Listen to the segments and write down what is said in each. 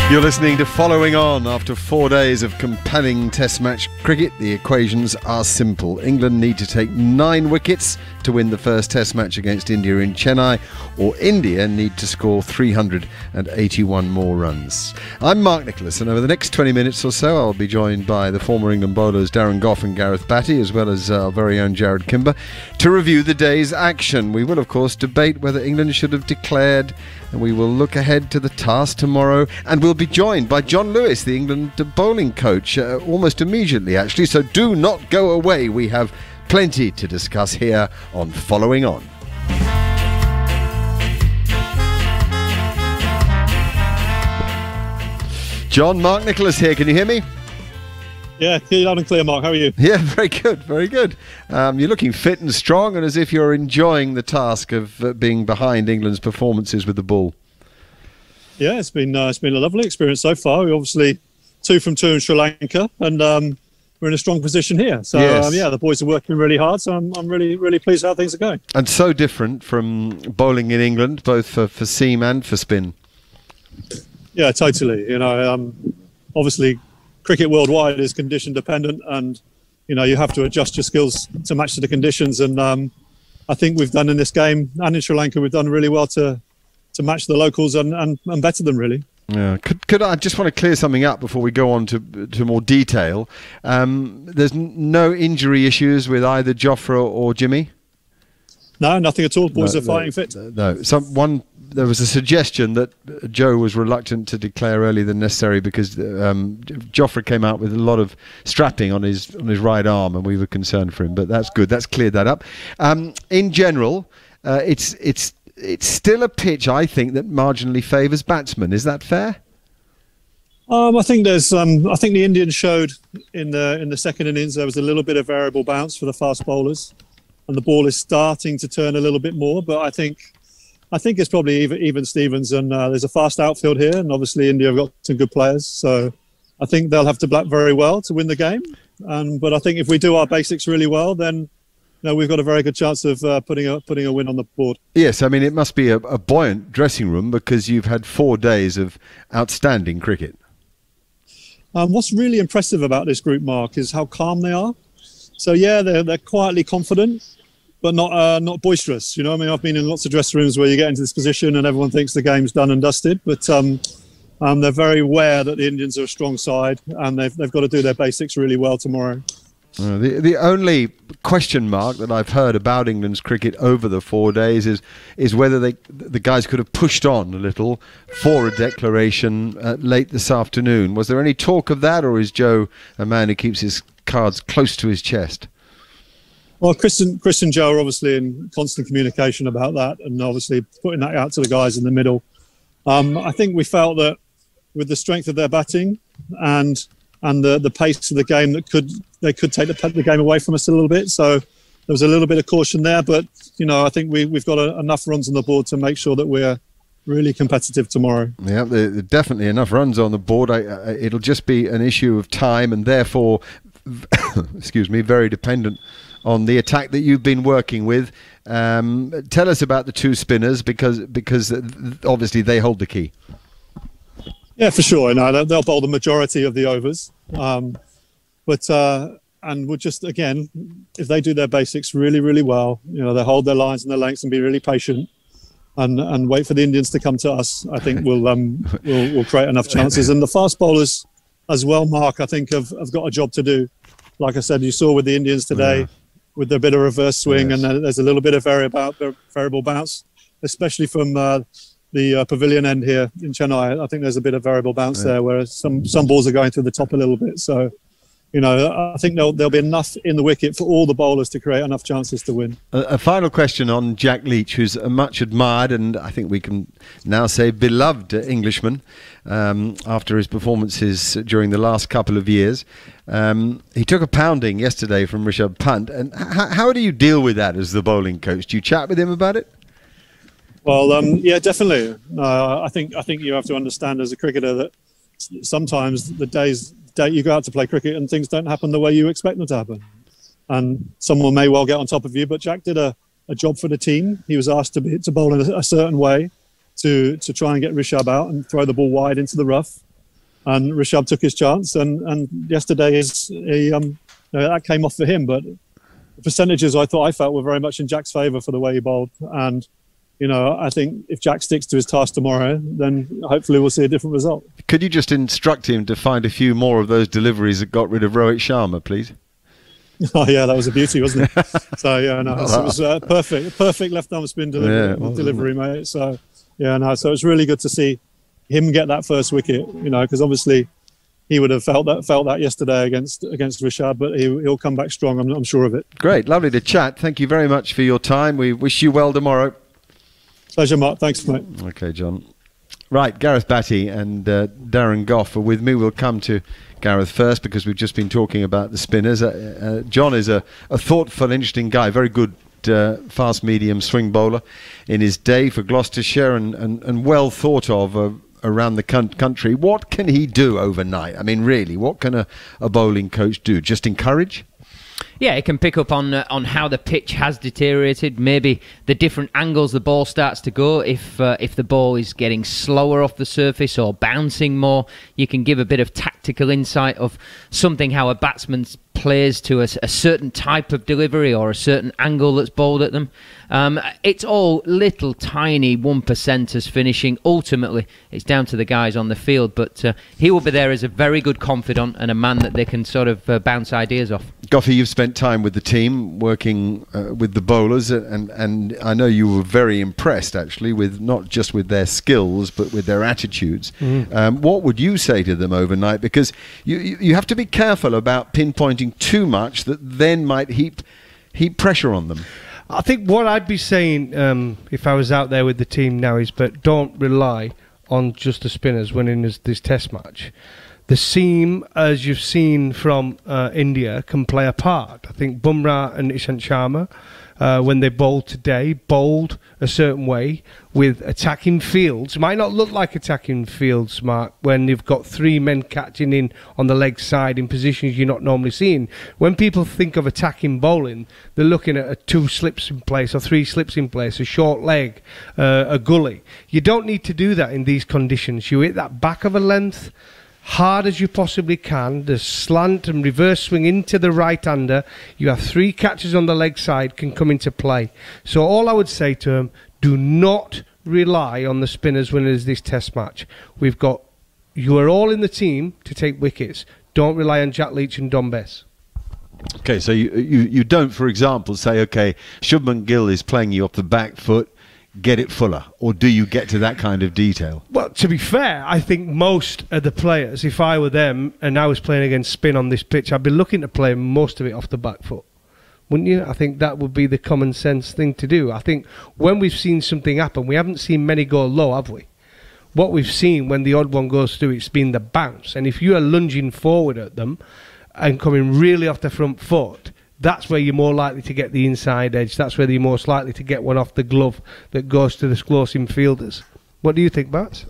You're listening to Following On. After 4 days of compelling Test match cricket, the equations are simple. England need to take 9 wickets to win the first Test match against India in Chennai, or India need to score 381 more runs. I'm Mark Nicholas, and over the next 20 minutes or so I'll be joined by the former England bowlers Darren Gough and Gareth Batty, as well as our very own Jarrod Kimber, to review the day's action. We will of course debate whether England should have declared, and we will look ahead to the task tomorrow, and we'll be joined by John Lewis, the England bowling coach, almost immediately actually, so do not go away. We have plenty to discuss here on Following On. John, Mark Nicholas here, can you hear me? Yeah, loud and clear, Mark. How are you? Yeah, very good, very good. You're looking fit and strong, and as if you're enjoying the task of being behind England's performances with the ball. Yeah, it's been a lovely experience so far. We obviously 2 from 2 in Sri Lanka, and we're in a strong position here. So yes. yeah, the boys are working really hard. So I'm really pleased how things are going. And so different from bowling in England, both for seam and for spin. Yeah, totally. You know, obviously, cricket worldwide is condition dependent, and you know you have to adjust your skills to match to the conditions. And I think we've done in this game and in Sri Lanka, we've done really well to match the locals and better them really. Yeah. Could I just want to clear something up before we go on to more detail? There's no injury issues with either Jofra or Jimmy? No, nothing at all. Boys are fighting fit. No. There was a suggestion that Joe was reluctant to declare earlier than necessary because Jofra came out with a lot of strapping on his right arm, and we were concerned for him. But that's good. That's cleared that up. In general, it's still a pitch, I think, that marginally favours batsmen. Is that fair? I think there's. I think the Indians showed in the second innings there was a little bit of variable bounce for the fast bowlers, and the ball is starting to turn a little bit more. But I think it's probably even Stevens, and there's a fast outfield here, and obviously India have got some good players. So I think they'll have to bat very well to win the game. But I think if we do our basics really well, then we've got a very good chance of putting a win on the board. Yes, I mean, it must be a buoyant dressing room because you've had 4 days of outstanding cricket. What's really impressive about this group, Mark, is how calm they are. So yeah, they're quietly confident, but not boisterous. You know, I mean, I've been in lots of dressing rooms where you get into this position and everyone thinks the game's done and dusted. But they're very aware that the Indians are a strong side, and they've got to do their basics really well tomorrow. The only question mark that I've heard about England's cricket over the 4 days is whether the guys could have pushed on a little for a declaration late this afternoon. Was there any talk of that, or is Joe a man who keeps his cards close to his chest? Well, Chris and Joe are obviously in constant communication about that, and obviously putting that out to the guys in the middle. I think we felt that with the strength of their batting and the pace of the game, they could take the game away from us a little bit. So there was a little bit of caution there, but you know, I think we've got enough runs on the board to make sure that we're really competitive tomorrow. Yeah, there are definitely enough runs on the board. It'll just be an issue of time, and therefore, excuse me, very dependent on the attack that you've been working with. Tell us about the 2 spinners, because obviously they hold the key. Yeah, for sure. No, they'll bowl the majority of the overs. And we'll just, again, if they do their basics really, really well, you know, they hold their lines and their lengths and be really patient and wait for the Indians to come to us, I think we'll create enough chances. And the fast bowlers as well, Mark, I think have got a job to do. Like I said, you saw with the Indians today, with their bit of reverse swing, yes. And there's a little bit of variable bounce, especially from the pavilion end here in Chennai. I think there's a bit of variable bounce there, whereas some balls are going through the top a little bit. So, you know, I think there'll be enough in the wicket for all the bowlers to create enough chances to win. A final question on Jack Leach, who's a much admired and I think we can now say beloved Englishman after his performances during the last couple of years. He took a pounding yesterday from Rishabh Pant. And how do you deal with that as the bowling coach? Do you chat with him about it? Well, yeah, definitely. I think you have to understand as a cricketer that sometimes the day you go out to play cricket and things don't happen the way you expect them to happen. And someone may well get on top of you, but Jack did a job for the team. He was asked to bowl in a certain way to try and get Rishabh out and throw the ball wide into the rough. and Rishabh took his chance. And yesterday that came off for him. But the percentages I felt were very much in Jack's favour for the way he bowled. And I think if Jack sticks to his task tomorrow, then hopefully we'll see a different result. Could you just instruct him to find a few more of those deliveries that got rid of Rohit Sharma, please? Oh yeah, that was a beauty, wasn't it? So yeah, no, it was perfect left arm spin delivery, mate. So yeah, no, so it's really good to see him get that first wicket. Because obviously he would have felt that yesterday against Rishabh, but he'll come back strong. I'm sure of it. Great, lovely to chat. Thank you very much for your time. We wish you well tomorrow. Pleasure, Mark. Thanks, mate. Okay, John. Right, Gareth Batty and Darren Gough are with me. We'll come to Gareth first because we've just been talking about the spinners. John is a thoughtful, interesting guy, very good fast medium swing bowler in his day for Gloucestershire and well thought of around the country. What can he do overnight? I mean, really, what can a bowling coach do? Just encourage? Yeah, it can pick up on how the pitch has deteriorated, maybe the different angles the ball starts to go. If the ball is getting slower off the surface or bouncing more, you can give a bit of tactical insight of something how a batsman plays to a certain type of delivery or a certain angle that's bowled at them. It's all little tiny 1%ers finishing. Ultimately, it's down to the guys on the field, but he will be there as a very good confidant and a man that they can sort of bounce ideas off. Goughy, you've spent time with the team working with the bowlers, and I know you were very impressed actually with not just with their skills but with their attitudes. What would you say to them overnight? Because you have to be careful about pinpointing too much that then might heap pressure on them. I think what I'd be saying if I was out there with the team now is, but don't rely on just the spinners winning this test match. The seam, as you've seen from India, can play a part. I think Bumrah and Ishant Sharma, when they bowled today, bowled a certain way with attacking fields. It might not look like attacking fields, Mark, when you've got three men catching in on the leg side in positions you're not normally seeing. When people think of attacking bowling, they're looking at a 2 slips in place or 3 slips in place, a short leg, a gully. You don't need to do that in these conditions. You hit that back of a length hard as you possibly can, the slant and reverse swing into the right-hander. You have 3 catches on the leg side can come into play. So all I would say to him, do not rely on the spinners winners this test match. You are all in the team to take wickets. Don't rely on Jack Leach and Dom Bess. Okay, so you don't, for example, say, okay, Shubman Gill is playing you off the back foot, get it fuller, or do you get to that kind of detail? Well, to be fair, I think most of the players, if I were them and I was playing against spin on this pitch, I'd be looking to play most of it off the back foot, wouldn't you? I think that would be the common sense thing to do. I think when we've seen something happen, we haven't seen many go low, have we? What we've seen when the odd one goes through, it's been the bounce, and if you are lunging forward at them and coming really off the front foot, that's where you're more likely to get the inside edge. That's where you're most likely to get one off the glove that goes to the close-in fielders. What do you think, Bats?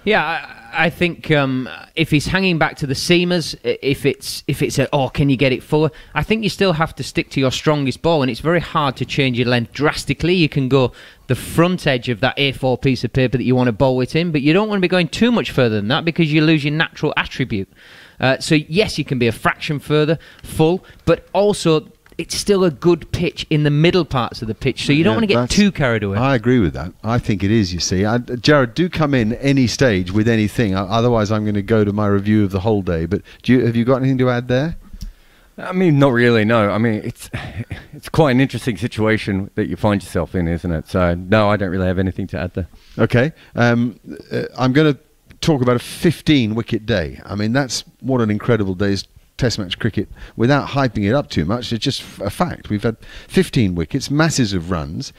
Yeah, I think if he's hanging back to the seamers, if it's can you get it fuller? I think you still have to stick to your strongest ball, and it's very hard to change your length drastically. You can go the front edge of that A4 piece of paper that you want to bowl it in, but you don't want to be going too much further than that because you lose your natural attribute. So yes, you can be a fraction further full, but also it's still a good pitch in the middle parts of the pitch, so you don't want to get too carried away. I agree with that. I think it is, you see. Jared, do come in any stage with anything, otherwise I'm going to go to my review of the whole day. But have you got anything to add there? I mean, not really, no. I mean, it's quite an interesting situation that you find yourself in, isn't it? So, no, I don't really have anything to add there. Okay. I'm going to talk about a 15-wicket day. I mean, that's what an incredible day's Test match cricket without hyping it up too much. It's just a fact. We've had 15 wickets, masses of runs.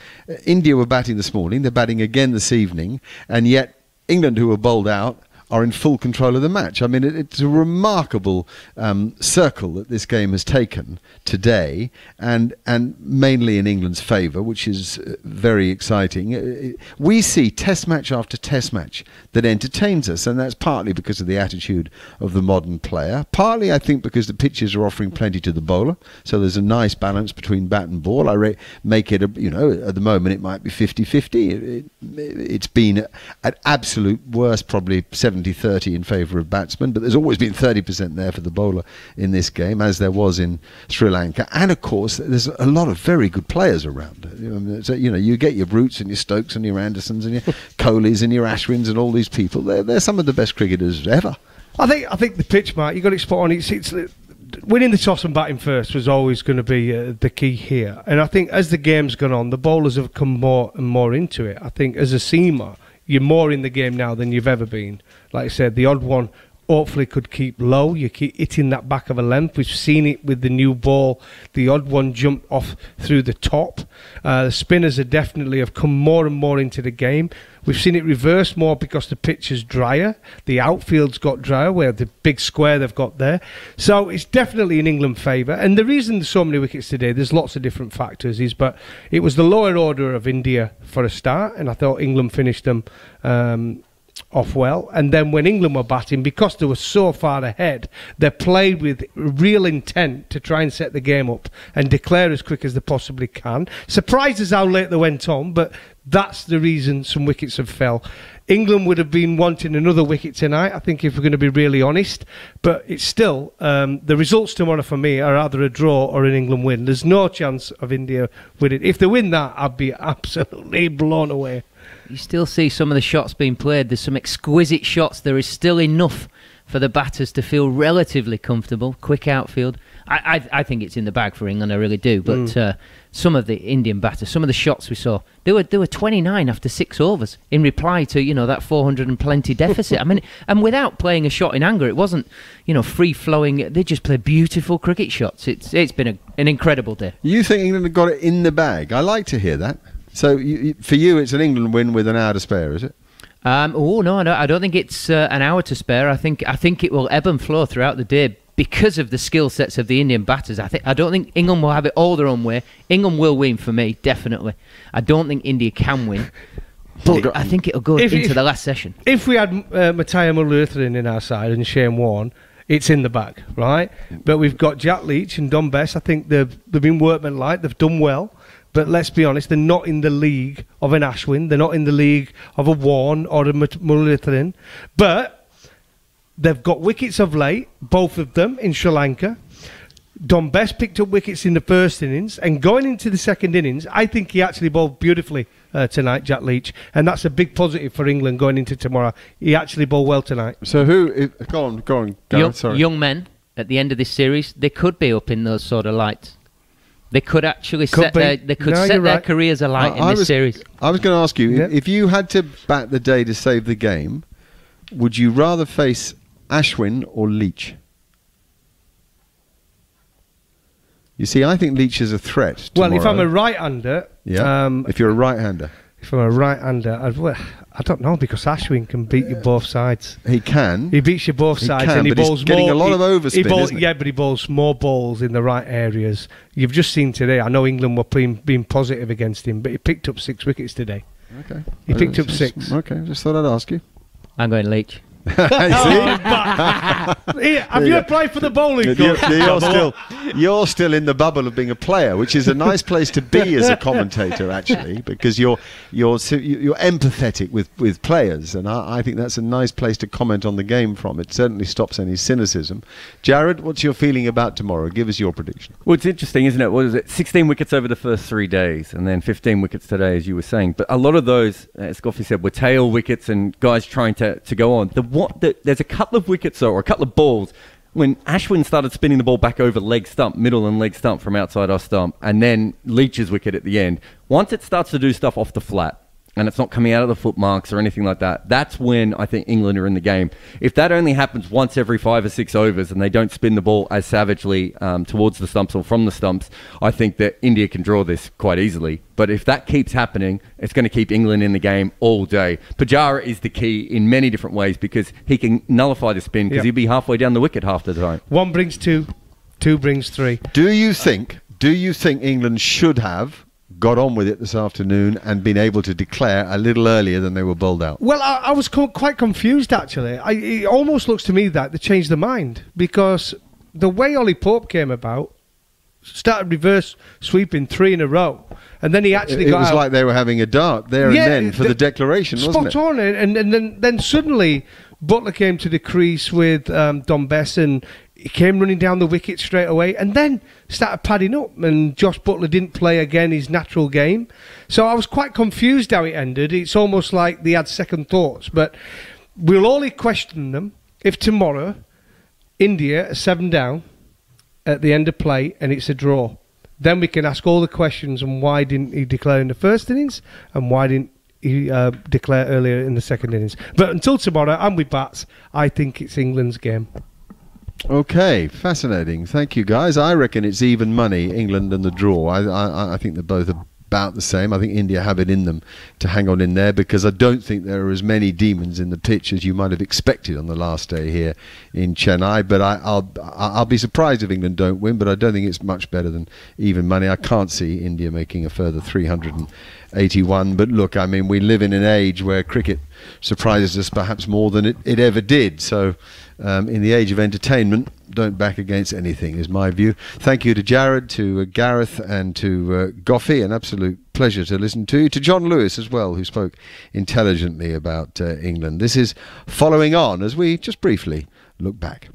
India were batting this morning. They're batting again this evening. And yet England, who were bowled out, are in full control of the match. I mean, it's a remarkable circle that this game has taken today, and mainly in England's favour, which is very exciting. We see test match after test match that entertains us, and that's partly because of the attitude of the modern player, partly I think because the pitches are offering plenty to the bowler, so there's a nice balance between bat and ball. I make it, at the moment it might be 50-50. It's been at absolute worst probably 70 70-30 in favour of batsmen, but there's always been 30% there for the bowler in this game, as there was in Sri Lanka. And of course, there's a lot of very good players around. So, you get your Broots and your Stokes and your Andersons and your Kohlis and your Ashwins and all these people. They're some of the best cricketers ever. I think the pitch, Mark, you got it spot on. It's winning the toss and batting first was always going to be the key here. And I think as the game's gone on, the bowlers have come more and more into it. I think as a seamer, you're more in the game now than you've ever been. Like I said, the odd one hopefully could keep low. You keep hitting that back of a length. We've seen it with the new ball. The odd one jumped off through the top. The spinners have come more and more into the game. We've seen it reverse more because the pitch is drier. The outfield's got drier, where the big square they've got there. So it's definitely in England's favour. And the reason there's so many wickets today, there's lots of different factors, but it was the lower order of India for a start, and I thought England finished them off well. And then when England were batting, because they were so far ahead, they played with real intent to try and set the game up and declare as quick as they possibly can. Surprised us how late they went on, but that's the reason some wickets have fell. England would have been wanting another wicket tonight, I think, if we're going to be really honest. But it's still, the results tomorrow for me are either a draw or an England win. There's no chance of India winning. If they win that, I'd be absolutely blown away. You still see some of the shots being played. There's some exquisite shots. There is still enough for the batters to feel relatively comfortable. Quick outfield. I think it's in the bag for England, I really do. But some of the Indian batters, some of the shots we saw, they were 29 after 6 overs in reply to that 400 and plenty deficit. I mean, and without playing a shot in anger, it wasn't free flowing. They just played beautiful cricket shots. It's been an incredible day. You think England have got it in the bag? I like to hear that. So for you, it's an England win with an hour to spare, is it? No, I don't think it's an hour to spare. I think it will ebb and flow throughout the day because of the skill sets of the Indian batters. I don't think England will have it all their own way. England will win for me, definitely. I don't think India can win. But I think it'll go into the last session. If we had Matthias Muralitharan in our side and Shane Warne, it's in the bag, right? But we've got Jack Leach and Don Bess. I think they've been workmanlike. They've done well. But let's be honest, they're not in the league of an Ashwin. They're not in the league of a Warne or a Muralitharan. But they've got wickets of late, both of them, in Sri Lanka. Don Bess picked up wickets in the first innings. And going into the second innings, I think he actually bowled beautifully tonight, Jack Leach. And that's a big positive for England going into tomorrow. He actually bowled well tonight. So go on. Sorry. Young men at the end of this series, they could be up in those sort of lights. They could actually set their careers alight in this series. I was going to ask you, if you had to bat the day to save the game, would you rather face Ashwin or Leach? You see, I think Leach is a threat tomorrow. Well, if I'm a right-hander... if you're a right-hander. If I'm a right-hander, I don't know, because Ashwin can beat you both sides. He can. He beats you both sides, and he bowls more. Getting a lot of overspin, isn't he? Yeah, but he bowls more balls in the right areas. You've just seen today. I know England were being positive against him, but he picked up 6 wickets today. Okay. He picked up 6. Okay, just thought I'd ask you. I'm going Leach. Have you applied for the bowling coach? You're still in the bubble of being a player, which is a nice place to be as a commentator, actually, because you're empathetic with players, and I think that's a nice place to comment on the game from. It certainly stops any cynicism. Jared, what's your feeling about tomorrow? Give us your prediction. Well, it's interesting, isn't it? What is it? 16 wickets over the first 3 days, and then 15 wickets today, as you were saying. But a lot of those, as Goffey said, were tail wickets and guys trying to go on. There's a couple of wickets, though, or a couple of balls, when Ashwin started spinning the ball back over leg stump, middle and leg stump from outside our stump, and then Leach's wicket at the end. Once it starts to do stuff off the flat, and it's not coming out of the foot marks or anything like that, that's when I think England are in the game. If that only happens once every 5 or 6 overs and they don't spin the ball as savagely towards the stumps or from the stumps, I think that India can draw this quite easily. But if that keeps happening, it's going to keep England in the game all day. Pujara is the key in many different ways because he can nullify the spin because he'll be halfway down the wicket half the time. 1 brings 2, 2 brings 3. Do you think England should have got on with it this afternoon and been able to declare a little earlier than they were bowled out? Well, I was quite confused, actually. It almost looks to me that they changed their mind, because the way Ollie Pope came about, started reverse sweeping 3 in a row, and then he actually got out. It was like they were having a dart there and then for the declaration, wasn't it? Spot on, and then suddenly Butler came to the crease with Don Bess, and he came running down the wicket straight away, and then started padding up, and Josh Butler didn't play again his natural game. So I was quite confused how it ended. It's almost like they had second thoughts, but we'll only question them if tomorrow India are 7 down at the end of play and it's a draw. Then we can ask all the questions on why didn't he declare in the first innings and why didn't he declare earlier in the second innings. But until tomorrow, I'm with Bats. I think it's England's game. Okay, fascinating. Thank you, guys. I reckon it's even money, England and the draw. I think they're both about the same. I think India have it in them to hang on in there, because I don't think there are as many demons in the pitch as you might have expected on the last day here in Chennai. But I'll be surprised if England don't win, but I don't think it's much better than even money. I can't see India making a further 381. But look, I mean, we live in an age where cricket surprises us perhaps more than it ever did. So in the age of entertainment, don't back against anything, is my view. Thank you to Jared, to Gareth and to Goffey. An absolute pleasure to listen to John Lewis as well, who spoke intelligently about England. This is Following On, as we just briefly look back.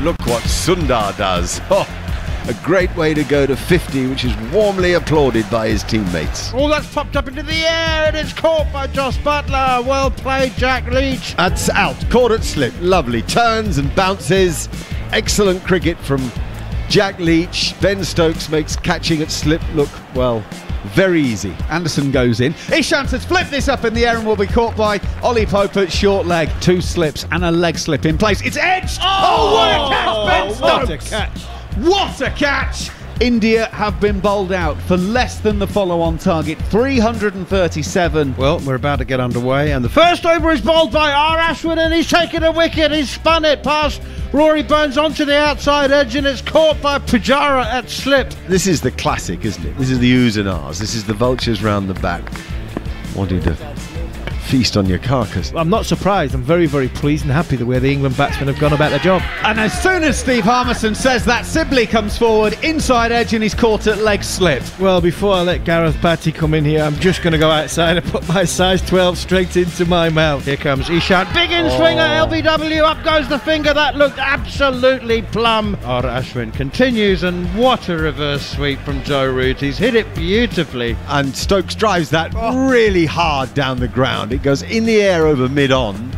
Look what Sundar does. Oh, a great way to go to 50, which is warmly applauded by his teammates. Oh, that's popped up into the air and it's caught by Josh Butler. Well played, Jack Leach. That's out, caught at slip. Lovely turns and bounces. Excellent cricket from Jack Leach. Ben Stokes makes catching at slip look, well, very easy. Anderson goes in. Ishant has flipped this up in the air and will be caught by Ollie Pope at short leg. 2 slips and a leg slip in place. It's edged. Oh, what a catch, Ben Stokes. What a catch. What a catch! India have been bowled out for less than the follow-on target, 337. Well, we're about to get underway, and the first over is bowled by R. Ashwin, and he's taken a wicket. He's spun it past Rory Burns onto the outside edge, and it's caught by Pujara at slip. This is the classic, isn't it? This is the oohs and ahs. This is the vultures round the back wanting to feast on your carcass. I'm not surprised. I'm very, very pleased and happy the way the England batsmen have gone about their job. And as soon as Steve Harmison says that, Sibley comes forward, inside edge, and he's caught at leg slip. Well, before I let Gareth Batty come in here, I'm just going to go outside and put my size 12 straight into my mouth. Here comes Ishant. Big in swing at LBW. Up goes the finger. That looked absolutely plumb. R. Ashwin continues, and what a reverse sweep from Joe Root. He's hit it beautifully. And Stokes drives that really hard down the ground. It goes in the air over mid-on,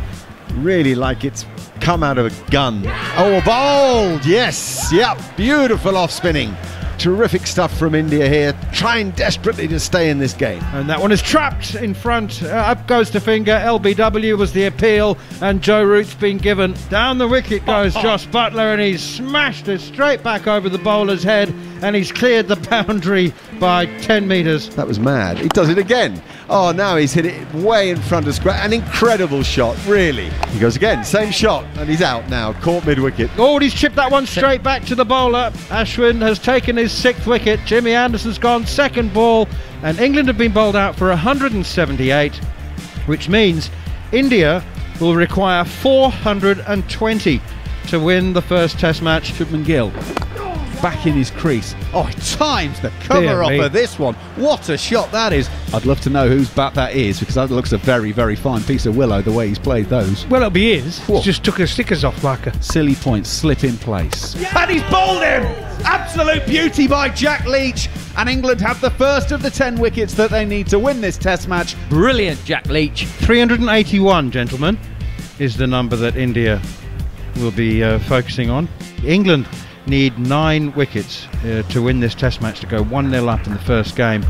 really like it's come out of a gun. Oh, bowled! Yes! Yep, beautiful off-spinning. Terrific stuff from India here, trying desperately to stay in this game. And that one is trapped in front. Up goes the finger. LBW was the appeal, and Joe Root's been given. Down the wicket goes Josh Butler, and he's smashed it straight back over the bowler's head, and he's cleared the boundary by 10 metres. That was mad. He does it again. Oh, now he's hit it way in front of square. An incredible shot, really. He goes again, same shot, and he's out now, caught mid-wicket. Oh, he's chipped that one straight back to the bowler. Ashwin has taken his 6th wicket. Jimmy Anderson's gone second ball, and England have been bowled out for 178, which means India will require 420 to win the first Test match. Shubman Gill back in his crease. Oh, he times the cover off of this one. What a shot that is. I'd love to know whose bat that is, because that looks a very, very fine piece of willow, the way he's played those. Well, it'll be his. He just took his stickers off, marker. Silly point, slip in place. Yeah! And he's bowled him! Absolute beauty by Jack Leach. And England have the first of the 10 wickets that they need to win this Test match. Brilliant, Jack Leach. 381, gentlemen, is the number that India will be focusing on. England need 9 wickets to win this Test match, to go 1-0 up in the first game.